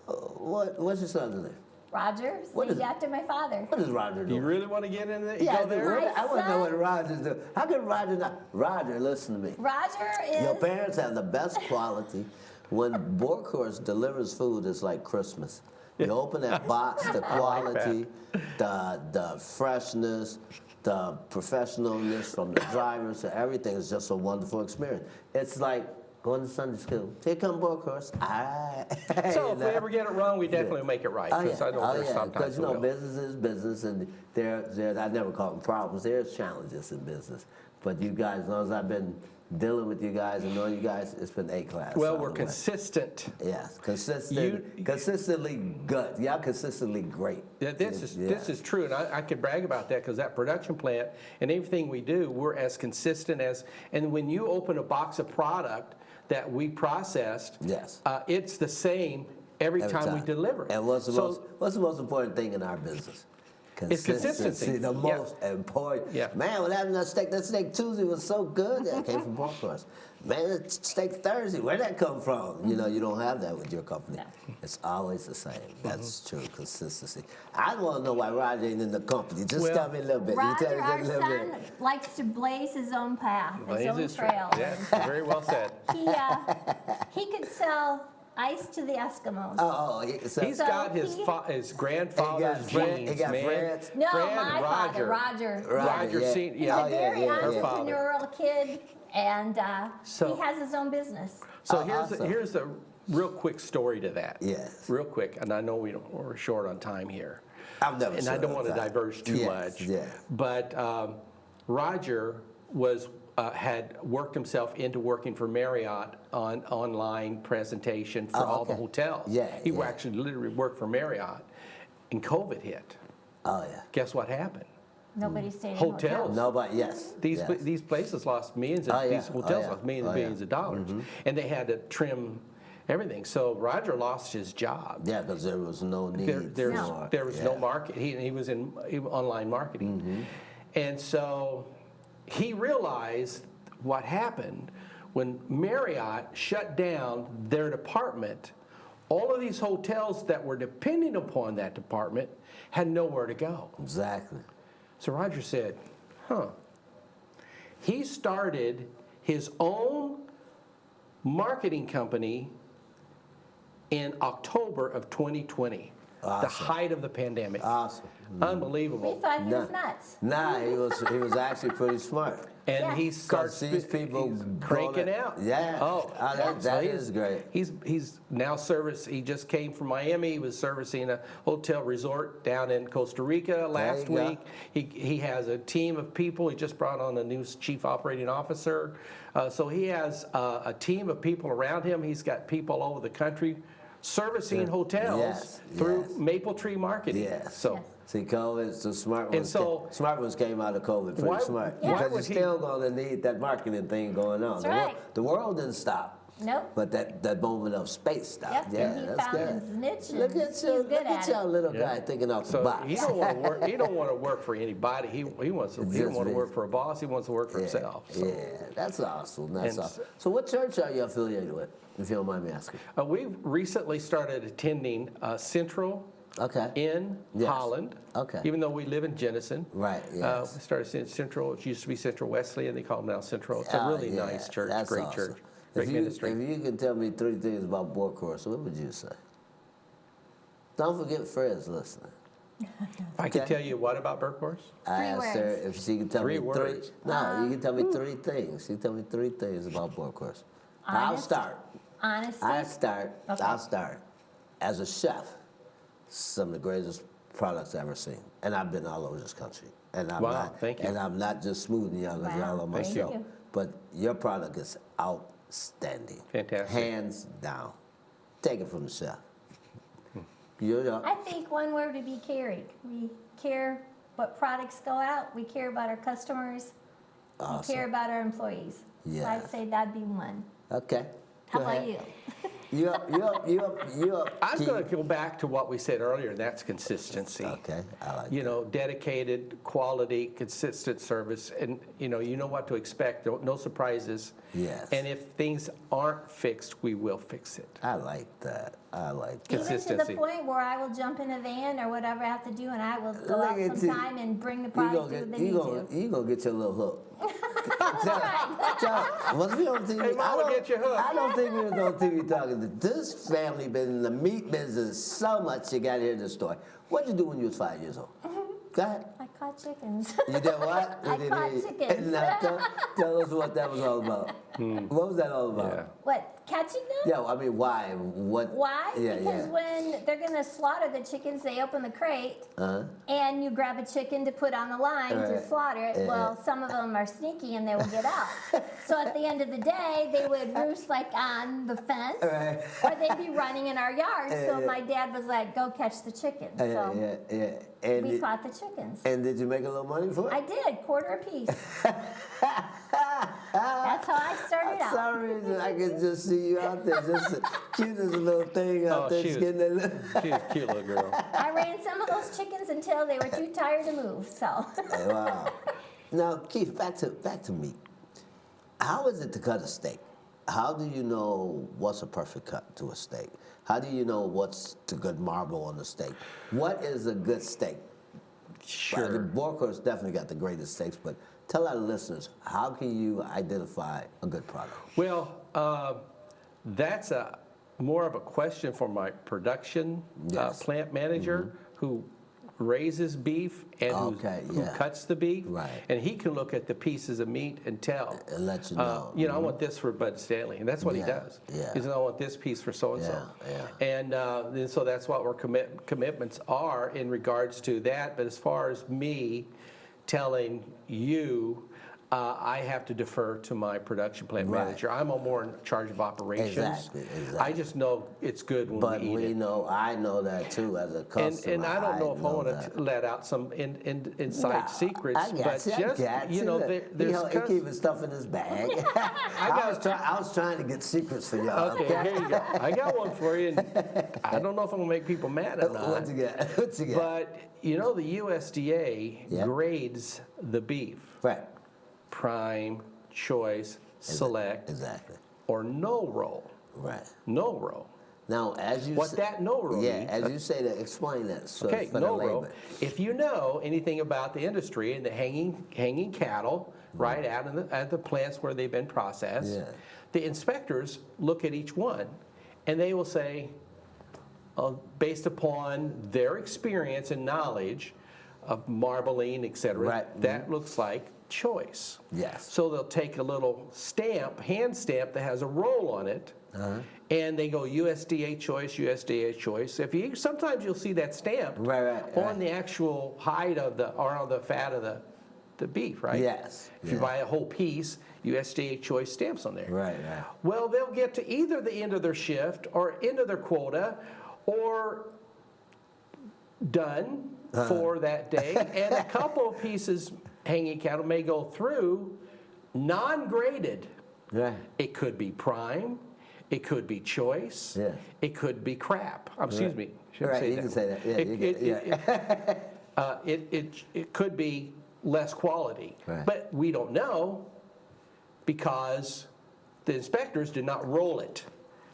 What's your son's name? Roger, What named is- after my father. What does Roger do? Do you really want to get into that? You Yeah, go there? I want to know son- what Roger's do. How can Roger not? Roger, listen to me. Roger is. Your parents have the best quality. When Berghorst delivers food, it's like Christmas. You open that box, the quality, the freshness, the professionalness from the drivers, so everything is just a wonderful experience. It's like going to Sunday school. Here come Berghorst. So if we ever get it wrong, we definitely make it right. Because I know there's sometimes because we will. business is business, and I never call them problems. There's challenges in business, but you guys, as long as I've been dealing with you guys and knowing you guys, it's been A class. Well, all we're the way. consistent. Yes, consistently good. Y'all consistently great. Yeah, this is true, and I can brag about that because that production plant and everything we do, we're as consistent as. And when you open a box of product that we processed, Yes. it's the same every time we deliver. And what's the most important thing in our business? It's consistency. The Yeah. most important. Yeah. Man, what happened to that steak? That steak Tuesday was so good. That came from Berghorst. Man, that steak Thursday, where'd that come from? You know, you don't have that with your company. No. It's always the same. That's true, consistency. I want to know why Roger ain't in the company. Just Well, tell me a little bit. You Roger, tell me our a little son, bit. likes to blaze his own path, his Blaze own is true. trail. Yeah, very well said. He could sell ice to the Eskimos. So He's So got he- his grandfather's genes, he got man. friends. No, Fred, my father, Roger. Roger yeah. Senior. He's Yeah. a very Her father. entrepreneurial kid, and So- he has his own business. So Awesome. here's a real quick story to that. Yes. Real quick, and I know we're short on time here. I'm never And sure I don't of want to that. diverge too Yes, much. yes. But Roger had worked himself into working for Marriott on online presentation for all the okay. hotels. Yeah, He yeah. actually literally worked for Marriott, and COVID hit. Oh, yeah. Guess what happened? Nobody stayed in Hotels. hotels. Nobody, yes. These yes. these places lost millions. Oh, yeah. These hotels Oh, yeah. lost millions Oh, and yeah. billions of dollars, and they had to trim everything. So Roger lost his job. Yeah, because there was no need There for was no market. He was in online marketing, Mm-hmm. and so he realized what happened when Marriott shut down their department. All of these hotels that were depending upon that department had nowhere to go. Exactly. So Roger said, He started his own marketing company in October of 2020, the Awesome. height of the pandemic. Awesome. Unbelievable. We thought he was Nah. nuts. Nah, he was actually pretty smart. And Yeah. he starts these people he's going cranking it- out. Yeah. Oh, that so is great. He's now he just came from Miami. He was servicing a hotel resort down in Costa Rica last you go. week. He has a team of people. He just brought on a new chief operating officer. So he has a team of people around him. He's got people all over the country servicing hotels Yes, through yes. Maple Tree Marketing. Yes. So. Yes. See, COVID, the smart And ones, so- smart ones came out of COVID pretty Why- smart. Yeah. why Because would you're still going to need that marketing thing going on. That's right. The world didn't stop. Nope. But that moment of space stopped. Yep, Yeah, and he that's found good. his niche, and Look at he's you, good look at at it. y'all little guy thinking off the So box. he don't want to work. He don't want to work for anybody. He don't want to me. work for a boss. He wants to work for himself. So. Yeah, that's awesome. That's And awesome. So what church are you affiliated with, if you don't mind me asking? We've recently started attending Central Okay. in Yes. Holland. Okay. Even though we live in Jenison. Right, yes. We started seeing Central. It used to be Central Wesley, and they call them now Central. It's a really yeah, nice church. that's Great awesome. church. Great If ministry. you can tell me 3 things about Berghorst, what would you say? Don't forget Fred's listening. I can okay. tell you what about Berghorst? I Three asked her words. if she can tell Three me words. 3. No, you can tell me 3 things. She can tell me 3 things about Berghorst. I'll Honest. start. Honesty. I'll start. As a chef, some of the greatest products I've ever seen. And I've been all over this country. And I'm Wow, not, thank you. And I'm not just smoothing y'all because Wow, y'all on my thank show. you. But your product is outstanding. Fantastic. Hands down. Take it from the chef. You know, I think one word would be caring. We care what products go out. We care about our customers. awesome. We care about our employees. So Yeah. I'd say that'd be one. Okay. How Go about ahead. you? I'm going to go back to what we said earlier, and that's consistency. Okay, I like You know, dedicated, quality, consistent service, and you know what to expect. No surprises. Yes. And if things aren't fixed, we will fix it. I like that. I like that. Even to Consistency. the point where I will jump in a van or whatever I have to do, and I will go Look out at you. sometime and bring the product to the need to. You gonna get your little hook. That's right. Was we on TV? Hey, Mama, get your hook. I don't think we was on TV talking to this family been in the meat business so much you got to hear the story. What'd you do when you was 5 years old? Go ahead. I caught chickens. You did what? I We didn't caught hear you. chickens. Now, tell us what that was all about. What was that all about? Yeah. What, catching them? Yeah, I mean, why? What? Why? Yeah, Because yeah. when they're going to slaughter the chickens, they open the crate and you grab a chicken to put on the line to Right. slaughter it. Well, some of them are sneaky and they will get out. So at the end of the day, they would roost like on the fence Right. or they'd be running in our yard. So Yeah. my dad was like, go catch the chickens. So Yeah. And we did, caught the chickens. and did you make a little money for it? I did, quarter a piece. That's how I started For out. some reason, I could just see you out there, just the cutest little thing out Oh, there, she just was- getting that little. She's a cute little girl. I ran some of those chickens until they were too tired to move. So Wow. Now, Keith, back to meat. How is it to cut a steak? How do you know what's a perfect cut to a steak? How do you know what's the good marble on the steak? What is a good steak? Sure. The Berghorst definitely got the greatest steaks, but tell our listeners, how can you identify a good product? Well, that's more of a question for my production Yes. plant manager who raises beef and Okay, who yeah. cuts the beef. Right. And he can look at the pieces of meat and tell. And let you know. I want this for Bud Stanley, and that's what he Yeah, does. yeah. He says, I want this piece for so-and-so. Yeah. And so that's what our commitments are in regards to that. But as far as me telling you, I have to defer to my production plant Right. manager. I'm more in charge of operations. Exactly. I just know it's good when But we eat it. I know that too as a customer. And I don't know if I want that. to let out some inside Nah, secrets, I got but you, I just got you know, there's he keeping stuff in his bag. I was trying to get secrets for y'all. Okay, here you go. I got one for you, and I don't know if I'm gonna make people mad or not. What you got? What you got? But you know, the USDA Yeah. grades the beef: Right. prime, choice, select, Exactly. or no roll. Right. No roll. Now, as you What say, that no roll yeah, means? as you say that, explain that. So Okay, for no the roll. layman. If you know anything about the industry and the hanging cattle, right out at the plants where they've been processed, Yeah. the inspectors look at each one, and they will say, based upon their experience and knowledge of marbling, et cetera, Right. that looks like choice. Yes. So they'll take a little stamp, hand stamp that has a roll on it, and they go USDA choice, USDA choice. Sometimes you'll see that stamp Right. on the actual hide of or on the fat of the beef, right? Yes. If you buy a whole piece, USDA choice stamps on there. Right. Well, they'll get to either the end of their shift or end of their quota or done for that day. And a couple of pieces hanging cattle may go through non-graded. Right. It could be prime. It could be choice. Yeah. It could be crap. Excuse me. Shouldn't Right, say you that can say word. that. Yeah, It could be less quality. Right. But we don't know because the inspectors did not roll it.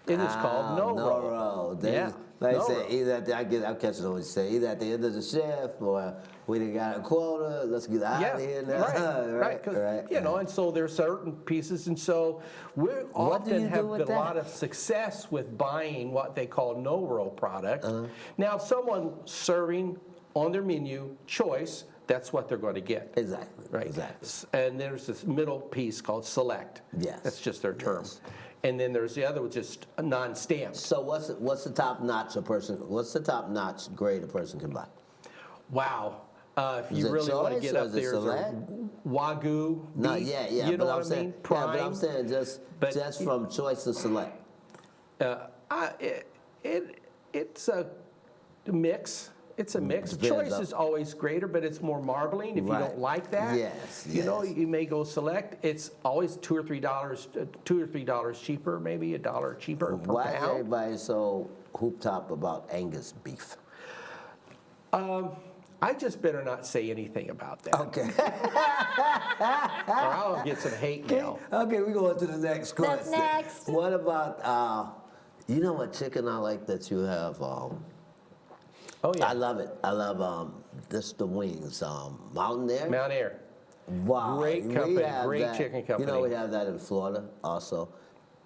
It is called no roll. roll. Yeah, Like no I said, roll. either I'm catching what you say, either at the end of the shift or we done got a quota, let's get out Yeah, of here now. right. 'Cause, and so there's certain pieces, and so we What do you often do have with a lot that? of success with buying what they call no-roll product. Now, if someone serving on their menu choice, that's what they're going to get. Exactly. Right. Exactly. And there's this middle piece called select. Yes. That's just their term. Yes. And then there's the other, which is non-stamped. So what's the top notch grade a person can buy? Wow. If Is you it really want to choice get or up is it there, select? Wagyu beef. No, yeah, You know but what I'm saying, I mean? Prime. Yeah, but I'm saying But just from choice to select. It's a mix. it's a mix. Depends Choice on- is always greater, but it's more marbling. If you Right. don't like that, Yes, you know, yes. you may go select. It's always $2 or $3 cheaper, maybe $1 cheaper per Why is pound. everybody so hooped up about Angus beef? I just better not say anything about that, Okay. or I'll get some hate mail. Okay, we go on to the next question. That's next. What about, you know what chicken I like that you have? Oh I yeah, love it. I love this the wings. Mountain Air. Mount Air. Wow. Great we company, have great that. chicken You know company. we have that in Florida also,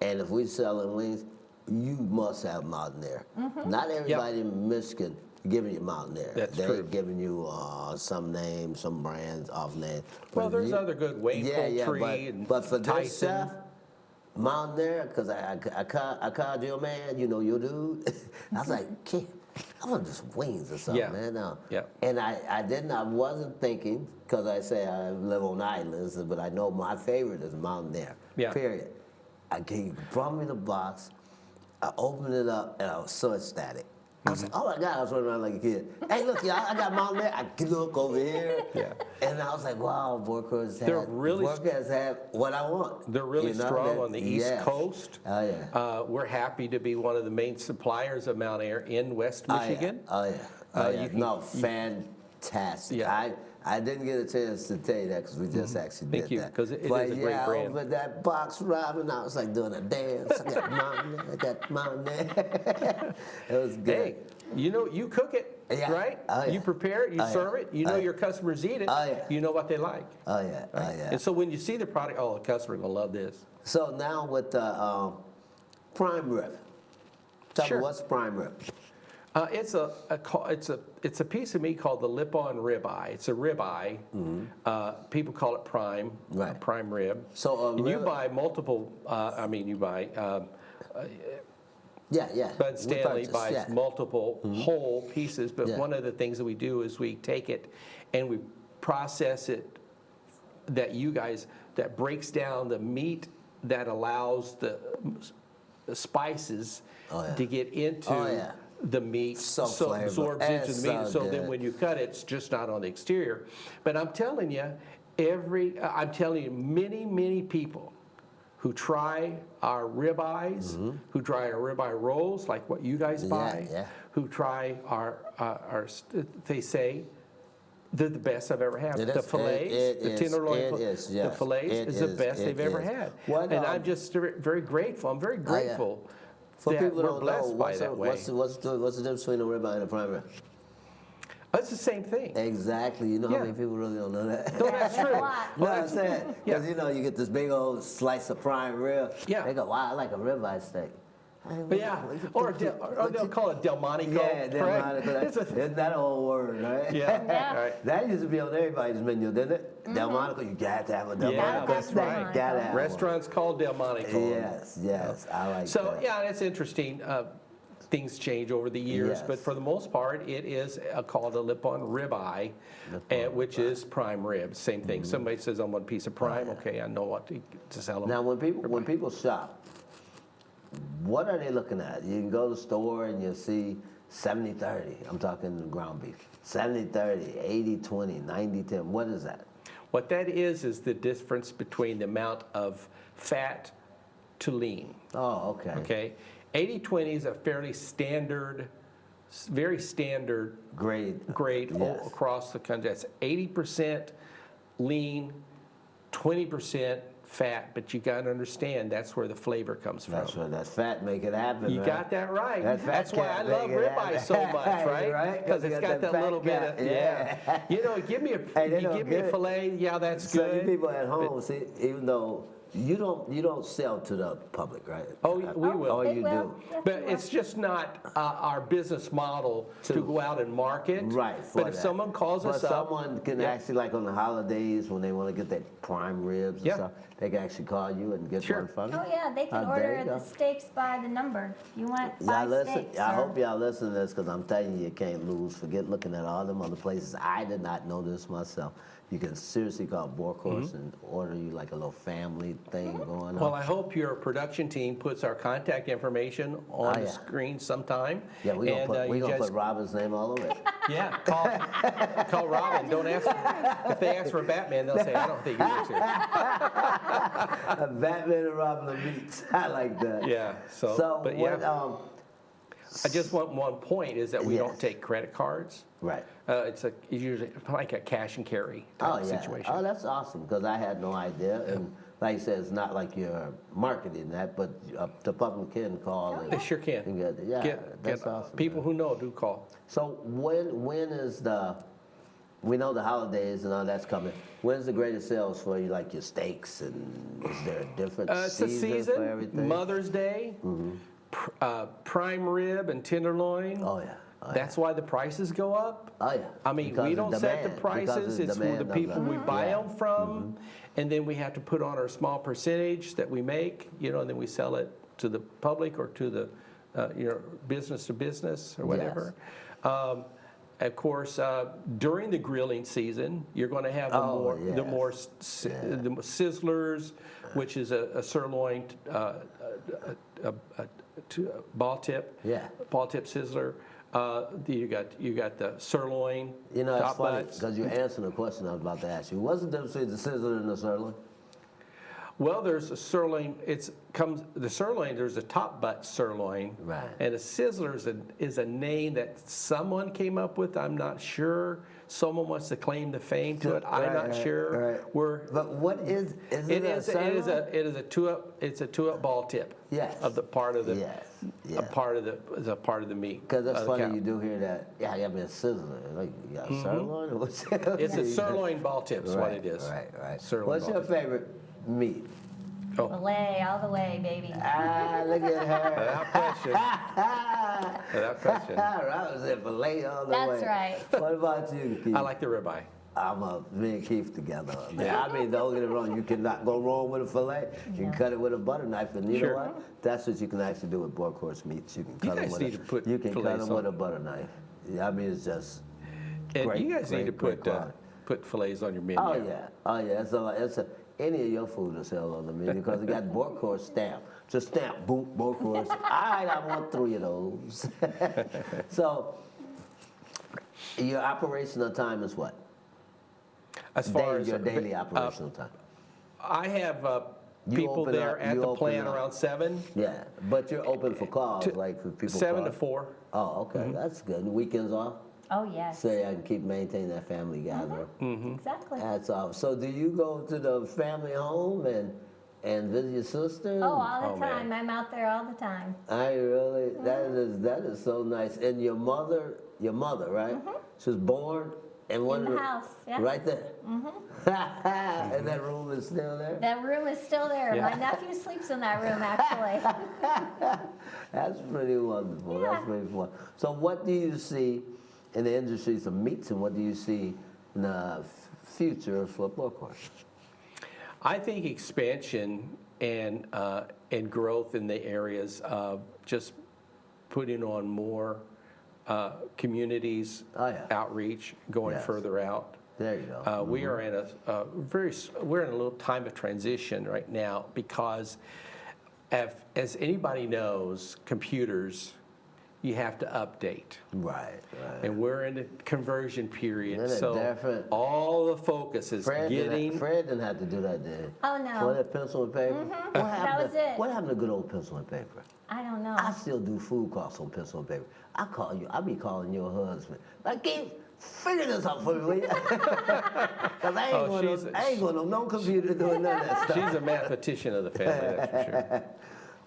and if we selling wings, you must have Mountain Air. Not everybody in Michigan giving you Mountain Air. That's They're true. giving you some names, some brands off name. Well, there's other good Wayne Poultry but, and but for this Tyson. chef, Mountain Air, because I called you a man, you know your dude. I was like, kid, I want just wings or something, Yeah. man. Yeah. And I wasn't thinking, because I say I live on islands, but I know my favorite is Mountain Air. Yeah. Period. He brought me the box, I opened it up, and I was so ecstatic. I was like, oh my God, I was running around like a kid. Hey, look, y'all, I got Mountain Air. I look over here. Yeah. And I was like, wow, Berghorst has had what I want. They're really You know, strong that- on the East yes. Coast. Oh, yeah. We're happy to be one of the main suppliers of Mount Air in West Michigan. Oh, yeah. Oh, yeah. you can- No, fantastic. Yeah. I didn't get a chance to tell you that because we just actually Thank did you, that. 'cause it is But a great yeah, brand. over that box, Robin, I was like doing a dance. I got Mountain Air. I got Mountain Air. It was good. Hey, you know, you cook it, Yeah. right? Oh, yeah. You prepare it, you Oh, yeah. serve it, you know Oh, yeah. your customers eat it, Oh, yeah. you know what they like. Oh, yeah. Oh, yeah. And so when you see the product, oh, the customer will love this. So now with the prime rib. Tell Sure. me, what's prime rib? It's a piece of meat called the lip-on ribeye. It's a ribeye. People call it prime, Right. prime rib. So, and you rib- buy multiple. Yeah. Bud We Stanley purchased, buys yeah. multiple whole pieces, but Yeah. one of the things that we do is we take it and we process it. That breaks down the meat that allows the spices Oh, yeah. to get into Oh, yeah. the meat, So flavorful. absorbs into It's the meat. so So then good. when you cut it, it's just not on the exterior. But I'm telling you, many people who try our ribeyes, who try our ribeye rolls, like what you guys buy, Mm-hmm. yeah. who try they say they're the best I've ever had. It The is. fillets, It the is. tenderloin, It is, yes. the fillets It is the is. best It they've ever is. had. What, And I'm just very grateful. I'm very grateful For that people who we're don't know, blessed by that way. what's the difference between a ribeye and a prime rib? It's the same thing. Exactly. You know Yeah. how many people really don't know that? No, that's true. A lot. No, I'm saying, because Yeah. you know, you get this big old slice of prime rib. Yeah. They go, wow, I like a ribeye steak. Hey, Yeah, what or they'll call it Delmonico. Yeah, correct? Delmonico. Isn't that an old word, right? Yeah, Yeah. right. That used to be on everybody's menu, didn't it? Delmonico, you got to have a Delmonico Yeah, that's steak. right. Gotta have one. Restaurants called Delmonico. Yes, I like So that. yeah, it's interesting. Things change over the years, Yes. but for the most part, it is called a lip-on ribeye, which is prime rib. Same thing. Mm-hmm. Somebody says, "I want a piece of prime." Okay, I know what to sell them. Now, when people shop, what are they looking at? You can go to the store and you'll see 70-30. I'm talking ground beef. 70-30, 80-20, 90-10. What is that? What that is the difference between the amount of fat to lean. Oh, okay. Okay, 80-20 is a fairly standard, very standard Grade. grade across the country. That's 80% lean, 20% fat, but you got to understand that's where the flavor comes from. That's what that fat make it happen. You right? got that right. That fat That's why I can't love make it ribeye happen. so much, right? Right? Because it's You got that fat little bit of cat. Yeah. You know, give me Hey, they you don't give me a get it. fillet, yeah, that's So you good. people at home, see, even though you don't sell to the public, right? Oh, we will. Oh, They you will. do. Yeah, But they will. it's just not our business model to go out and market. Right. for But if that. someone calls but us up, someone can yeah. actually, like on the holidays when they want to get that prime ribs and Yeah. stuff, they can actually call you and get Sure. one from you. Oh yeah, they can There you order go. the steaks by the number. If you want Y'all 5 listen. steaks. I or- hope y'all listen to this because I'm telling you can't lose. Forget looking at all them other places. I did not know this myself. You can seriously call Berghorst and order you like a little family big thing going on. Well, I hope your production team puts our contact information on the yeah. screen sometime. Yeah, we're and, gonna you put just- Robin's name all over it. Yeah, call Robin. Don't ask. If they ask for Batman, they'll say, I don't think he works here. Batman and Robin are meets. I like that. Yeah. So but what, yeah. I just want one point is that we Yes. don't take credit cards. right. It's usually like a cash and carry type Oh, yeah. situation. Oh, that's awesome, because I had no idea. And like you said, it's not like you're marketing that, but the public can call. They sure can. And get, yeah, that's awesome. People who know do call. So when is we know the holidays and all that's coming. When's the greatest sales for you, like your steaks, and is there a different It's a season for everything? Mm-hmm. Mother's Day, prime rib and tenderloin. Oh, yeah. Oh, That's why the prices go up. Oh, yeah. I mean, Because we of don't set the demand, prices. because of It's for demand the of people we buy yeah. them from, and then we have to put on our small percentage that we make, and then we sell it to the public or to the, business to business or whatever. Of course, during the grilling season, you're going to have the sizzlers, which is a sirloin, ball tip sizzler. You got the sirloin. It's top funny, butts. because you're answering a question I was about to ask you. What's the difference between the sizzler and the sirloin? Well, there's a sirloin. The sirloin. There's a top butt sirloin, Right. And a sizzler is a name that someone came up with. I'm not sure. Someone wants to claim the fame to it. I'm not sure. Right. But what is it? It's a two-up ball tip. Yes. Of the part of the Yes. a part of the meat. Because that's of the funny, cow. you do hear that. Yeah, I got me a sizzler. Like, you got a sirloin? Or what's it? It's a sirloin ball tip. Is what it is. Right. Sirloin What's ball your tip. favorite meat? Filet, all the way, baby. Look at her. Without question. Without question. Robin said filet all the way. That's right. What about you, Keith? I like the ribeye. Me and Keith together. Yeah. I mean, don't get it wrong. You cannot go wrong with a filet. You can cut it with a butter knife, and you Sure. know what? That's what you can actually do with Berghorst meats. You can cut them guys with need to put you can cut fillets them with on. a butter knife. Yeah, I mean, it's just. And Great, you guys need to great quality. put fillets on your menu. Oh yeah. Any of your food is held on the menu because it got Berghorst stamp. Just stamp, boom, Berghorst. All right, I want 3 of those. So, your operational time is what? As far as your daily operational time. I have You people open there up- at you the open plant up. around 7. Yeah, but you're open for calls, like for people. 7 to call. 4. Oh, okay, that's good. Weekends off, Oh, yes. so I can keep maintaining that family gathering. Exactly. That's all. So, do you go to the family home and visit your sister? Oh, all the Oh, man. time. I'm out there all the time. I really, that is so nice. And your mother, right? She was born in one In the room- house, yeah. right there. And that room is still there. That room is still there. Yeah. My nephew sleeps in that room, actually. That's pretty wonderful. Yeah. That's pretty fun. So, what do you see in the industries of meats, and what do you see in the future for Berghorst? I think expansion and growth in the areas of just putting on more communities, Oh, yeah. outreach, going Yes. further out. There you go. We are in we're in a little time of transition right now because, as anybody knows, computers, you have to update. Right. And we're in a conversion period, Isn't it so different? all the focus is Fred getting. didn't have to do that, did he? Oh, no. What, that pencil and paper? What That happened was to, it. What happened to good old pencil and paper? I don't know. I still do food calls on pencil and paper. I be calling your husband. Like, Keith, figure this out for me, will you? Because I ain't going on no computer doing none of that stuff. She's a mathematician of the family, that's for sure.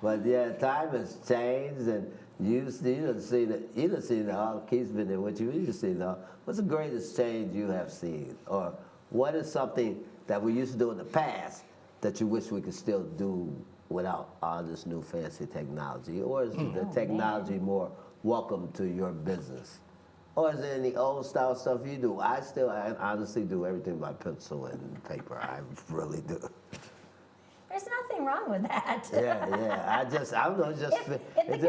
But yeah, time has changed, and you done seen it all. Keith's been there with you. You done seen it all. What's the greatest change you have seen, or what is something that we used to do in the past that you wish we could still do without all this new fancy technology, or is the technology more welcome to your business? Or is there any old style stuff you do? I honestly do everything by pencil and paper. I really do. There's nothing wrong with that. Yeah. I don't know. If the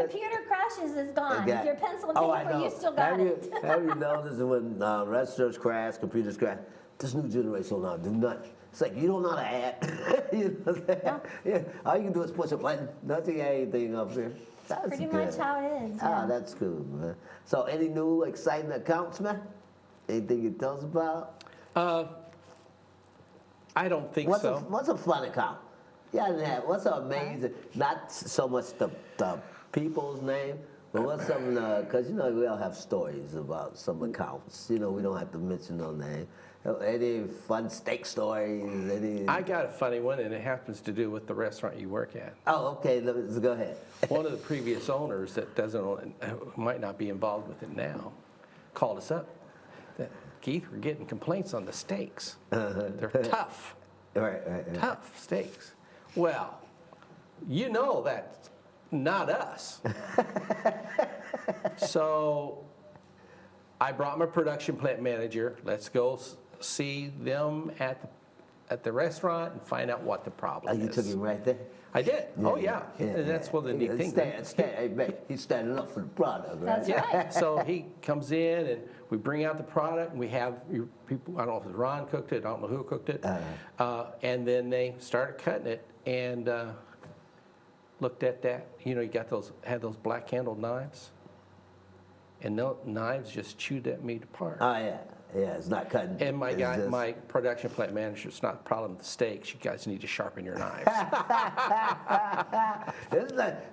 computer crashes, it's gone. Okay. If your pencil and I paper, know. you still got Have you noticed when restaurants crash, computers crash, this new generation will not do nothing. It's like, you don't know how to add. You know what I'm saying? Yeah. All you can do is push a button. Nothing, anything up here. That's Pretty good. much how it is. Ah, Yeah. that's cool, man. So any new exciting accounts, man? Anything you tell us about? I don't think What's so. what's a fun account? Yeah, what's amazing? Not so much the people's name, but what's some, because you know we all have stories about some accounts. You know, we don't have to mention no name. Any fun steak stories? Any? I got a funny one, and it happens to do with the restaurant you work at. Oh, okay. Let's go ahead. One of the previous owners that might not be involved with it now, called us up. That Keith, we're getting complaints on the steaks. They're tough, Right. tough steaks. Well, you know that's not us. So I brought my production plant manager. Let's go see them at the restaurant and find out what the problem You is. took him right there. I did. Oh, yeah. And that's one of the neat things. Hey, man, he's standing up for the product, right? That's right. Yeah, so he comes in and we bring out the product and we have your people, I don't know if it's Ron cooked it, I don't know who cooked it. And then they started cutting it and looked at that. You know, you had those black handled knives. And those knives just chewed that meat apart. Oh, yeah. Yeah, it's not cutting. And my It's guy, just- my production plant manager, it's not a problem with the steaks. You guys need to sharpen your knives.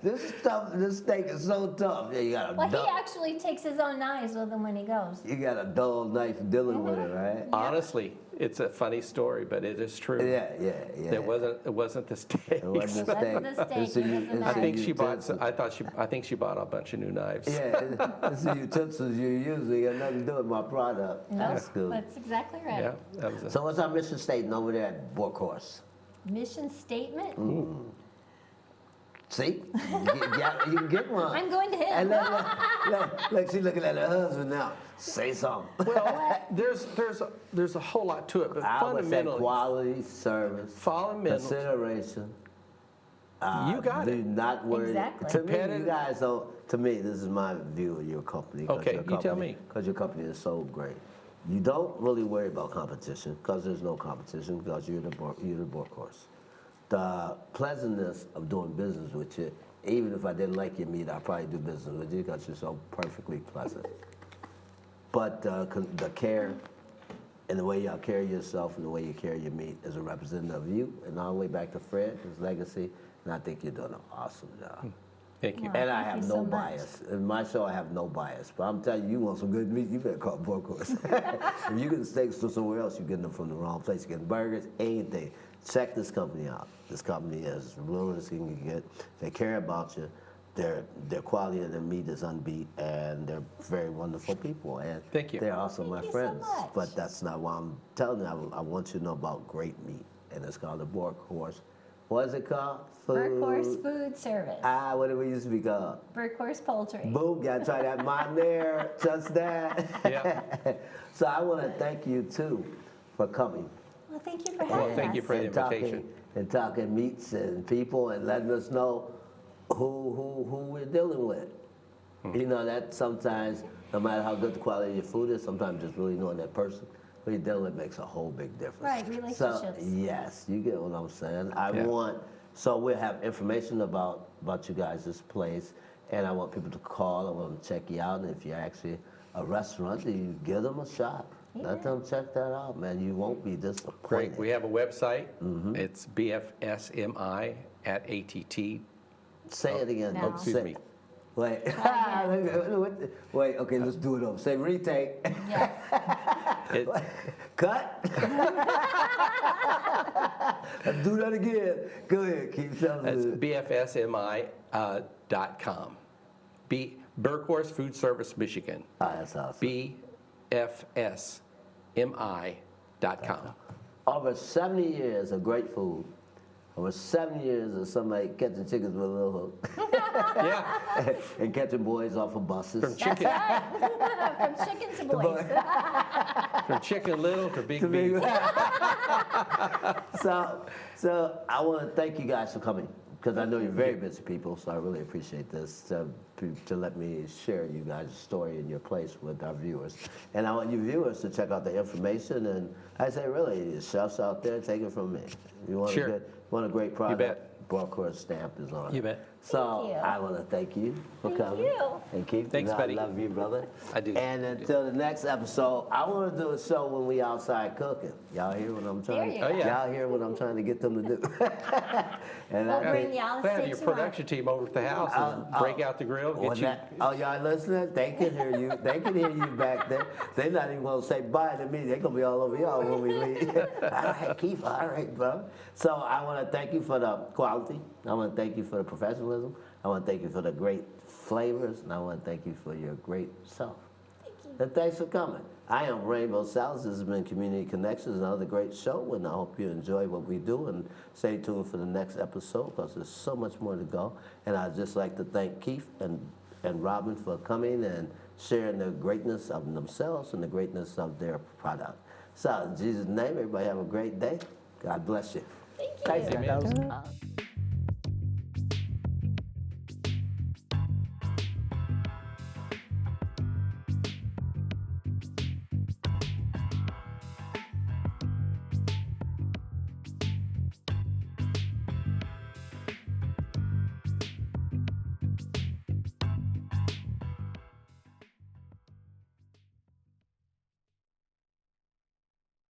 This steak is so tough. Yeah, you got a Well, dull, he actually takes his own knives with him when he goes. you got a dull knife dealing with it, right? Honestly, it's a funny story, but it is true. Yeah. It wasn't the steaks. It wasn't the steak. Wasn't the steak, It's the it was the it's I the think she bought. utensil. I think she bought a bunch of new knives. Yeah, it's the utensils you use. They got nothing to do with my product. No, That's cool. that's exactly right. Yeah, that was. So what's our mission statement over there at Berghorst? Mission statement? See, you can get one. I'm going to him. And look, she's looking at her husband now. Say something. Well, there's a whole lot to it, but I would say fundamentally, quality, service, consideration. You got do it. not worry. Exactly. To me, you Competitive. guys don't. To me, this is my view of your company. 'cause Okay, your you tell company- me. Because your company is so great. You don't really worry about competition because there's no competition because you're the Berghorst. The pleasantness of doing business with you, even if I didn't like your meat, I'd probably do business with you because you're so perfectly pleasant. But the care and the way y'all carry yourself and the way you carry your meat is a representative of you and all the way back to Fred, his legacy, and I think you're doing an awesome job. Thank you. Wow. And I Thank have you no so much. bias. In my show, I have no bias. But I'm telling you, you want some good meat, you better call Berghorst. If you get steaks from somewhere else, you're getting them from the wrong place. You're getting burgers, anything. Check this company out. This company is real as you can get. They care about you. Their quality of their meat is unbeat, and they're very wonderful people. And Thank you. They're also Thank my you so friends. much. But that's not why I'm telling you. I want you to know about great meat, and it's called the Berghorst. What is it called? Berghorst Food Service. What did we used to be called? Berghorst Poultry. Boom, gotta try that mine there, just that. Yeah. So I want to thank you too for coming. Well, thank you for having us. thank you for the and talking- invitation. And talking meats and people and letting us know who we're dealing with. You know, that sometimes, no matter how good the quality of your food is, sometimes just really knowing that person who you're dealing with makes a whole big difference. Right, So, relationships. yes, you get what I'm saying. Yeah. So we'll have information about you guys' place, and I want people to call. I want them to check you out, and if you're actually a restaurant, you give them a shot. Let Yeah. them check that out, man. You won't be disappointed. Great. We have a website. It's bfsmi@att. Say it again. No. Don't Excuse say- me. Wait. Wait, okay, let's do it over. Say retake. Yes. It, Cut. Let's do that again. Go ahead, keep telling it's me. bfsmi.com. Berghorst Food Service, Michigan. That's awesome. bfsmi.com. Over 70 years of great food. Over 70 years of somebody catching chickens with a little hook. Yeah. And catching boys off of buses. From chicken, From chicken to boys. from chicken little to big To me. beef. So I want to thank you guys for coming. because I know you're very busy people, so I really appreciate this to let me share you guys' story and your place with our viewers. And I want you viewers to check out the information. And I say, really, chefs out there, take it from me. You want Sure. want a great product? bet. Berghorst stamp is on it. You bet. So Thank you. I want to thank you for Thank coming. you. And keep Thanks, buddy. I love you, brother. I do. And until the next episode, I want to do a show when we outside cooking. Y'all hear what I'm trying? There you go. Oh, yeah. Y'all hear what I'm trying to get them to do? And We'll I bring think. you all We'll the have your steaks you want. production team over at the house and break out the grill and When get you. oh, y'all listening? They can hear you. They can hear you back there. They're not even gonna say bye to me. They're gonna be all over y'all when we leave. All right, Keith. All right, bro. So I want to thank you for the quality. I want to thank you for the professionalism. I want to thank you for the great flavors, and I want to thank you for your great self. Thank you. And thanks for coming. I am Rainbow Salas. This has been Community Connections, another great show, and I hope you enjoy what we do. And stay tuned for the next episode because there's so much more to go. And I'd just like to thank Keith and Robin for coming and sharing the greatness of themselves and the greatness of their product. So in Jesus' name, everybody have a great day. God bless you. Thank you. Thanks, Amen. Uh,